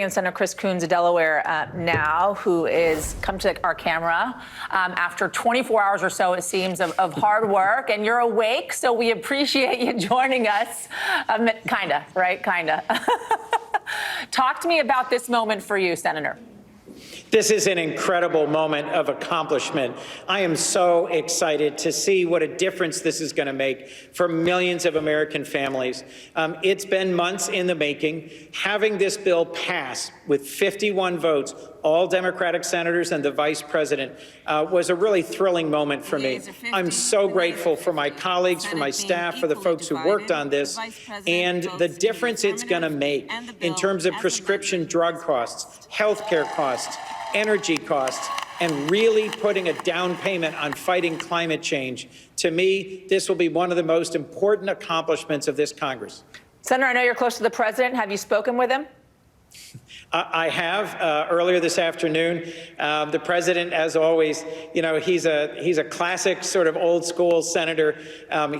bring in Senator Chris Coons of Delaware now, who is come to our camera after 24 hours or so, it seems, of hard work. And you're awake, so we appreciate you joining us. Kinda, right? Kinda. Talk to me about this moment for you, Senator. This is an incredible moment of accomplishment. I am so excited to see what a difference this is going to make for millions of American families. It's been months in the making. Having this bill pass with 51 votes, all Democratic senators and the vice president, was a really thrilling moment for me. I'm so grateful for my colleagues, for my staff, for the folks who worked on this, and the difference it's going to make in terms of prescription drug costs, health care costs, energy costs, and really putting a down payment on fighting climate change. To me, this will be one of the most important accomplishments of this Congress. Senator, I know you're close to the president. Have you spoken with him? I have earlier this afternoon. The president, as always, he's a classic sort of old school senator.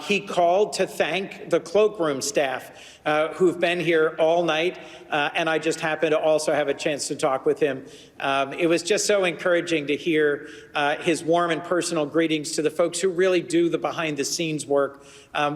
He called to thank the cloakroom staff who've been here all night, and I just happened to also have a chance to talk with him. It was just so encouraging to hear his warm and personal greetings to the folks who really do the behind-the-scenes work.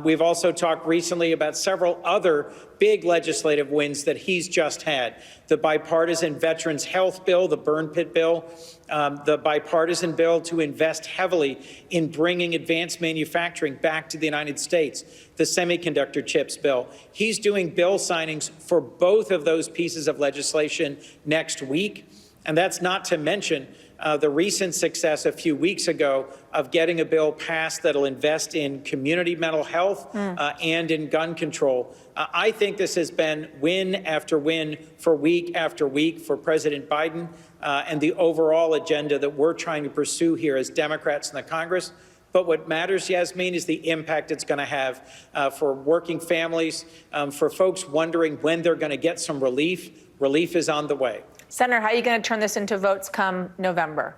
We've also talked recently about several other big legislative wins that he's just had. The bipartisan Veterans Health Bill, the burn pit bill, the bipartisan bill to invest heavily in bringing advanced manufacturing back to the United States, the semiconductor chips bill. He's doing bill signings for both of those pieces of legislation next week. And that's not to mention the recent success a few weeks ago of getting a bill passed that'll invest in community mental health and in gun control. I think this has been win after win for week after week for President Biden and the overall agenda that we're trying to pursue here as Democrats in the Congress. But what matters, Yasmin, is the impact it's going to have for working families, for folks wondering when they're going to get some relief. Relief is on the way. Senator, how are you going to turn this into votes come November?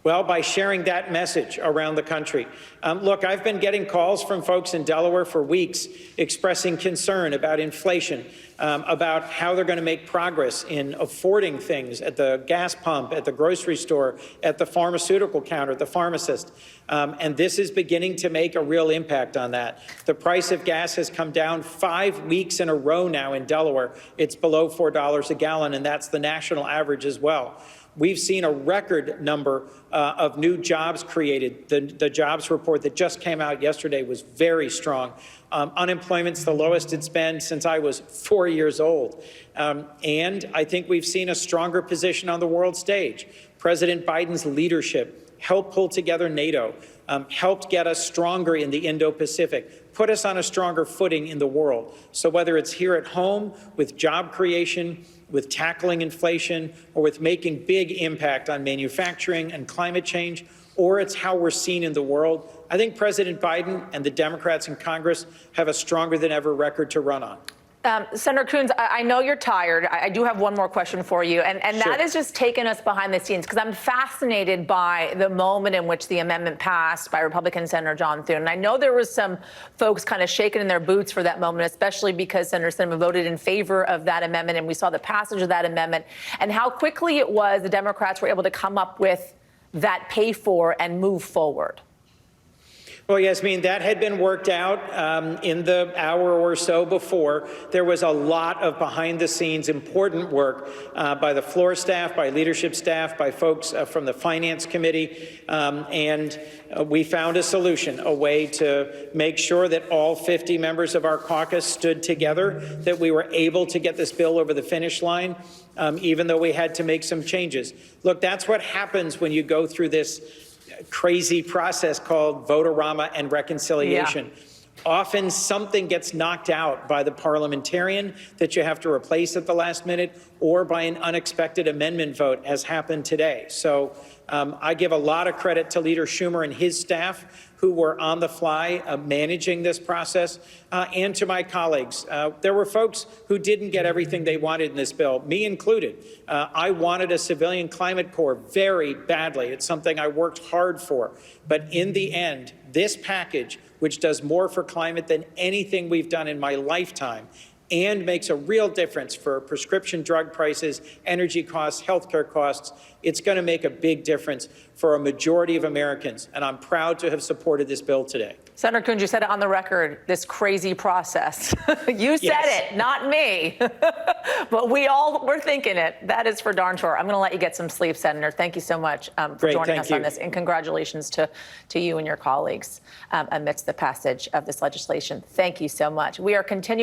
Well, by sharing that message around the country. Look, I've been getting calls from folks in Delaware for weeks expressing concern about inflation, about how they're going to make progress in affording things at the gas pump, at the grocery store, at the pharmaceutical counter, at the pharmacist. And this is beginning to make a real impact on that. The price of gas has come down 5 weeks in a row now in Delaware. It's below $4 a gallon, and that's the national average as well. We've seen a record number of new jobs created. The jobs report that just came out yesterday was very strong. Unemployment's the lowest it's been since I was 4 years old. And I think we've seen a stronger position on the world stage. President Biden's leadership helped pull together NATO, helped get us stronger in the Indo-Pacific, put us on a stronger footing in the world. So whether it's here at home with job creation, with tackling inflation, or with making big impact on manufacturing and climate change, or it's how we're seen in the world, I think President Biden and the Democrats in Congress have a stronger than ever record to run on. Senator Coons, I know you're tired. I do have one more question for you, and Sure. That is just taking us behind the scenes, because I'm fascinated by the moment in which the amendment passed by Republican Senator John Thune. And I know there was some folks kind of shaking in their boots for that moment, especially because Senator Sinema voted in favor of that amendment, and we saw the passage of that amendment, and how quickly it was the Democrats were able to come up with that pay for and move forward. Well, Yasmin, that had been worked out in the hour or so before. There was a lot of behind-the-scenes important work by the floor staff, by leadership staff, by folks from the Finance Committee, and we found a solution, a way to make sure that all 50 members of our caucus stood together, that we were able to get this bill over the finish line, even though we had to make some changes. Look, that's what happens when you go through this crazy process called vote-a-rama and reconciliation. Yeah. Often something gets knocked out by the parliamentarian that you have to replace at the last minute, or by an unexpected amendment vote, as happened today. So I give a lot of credit to Leader Schumer and his staff, who were on the fly managing this process, and to my colleagues. There were folks who didn't get everything they wanted in this bill, me included. I wanted a civilian climate corps very badly. It's something I worked hard for. But in the end, this package, which does more for climate than anything we've done in my lifetime, and makes a real difference for prescription drug prices, energy costs, healthcare costs. It's going to make a big difference for a majority of Americans, and I'm proud to have supported this bill today. Senator Coons, you said it on the record, this crazy process. You said Yes. it, not me. But we're thinking it. That is for darn sure. I'm going to let you get some sleep, Senator. Thank you so much for Great, joining thank us on you. this. And congratulations to you and your colleagues amidst the passage of this legislation. Thank you so much. We are continuing.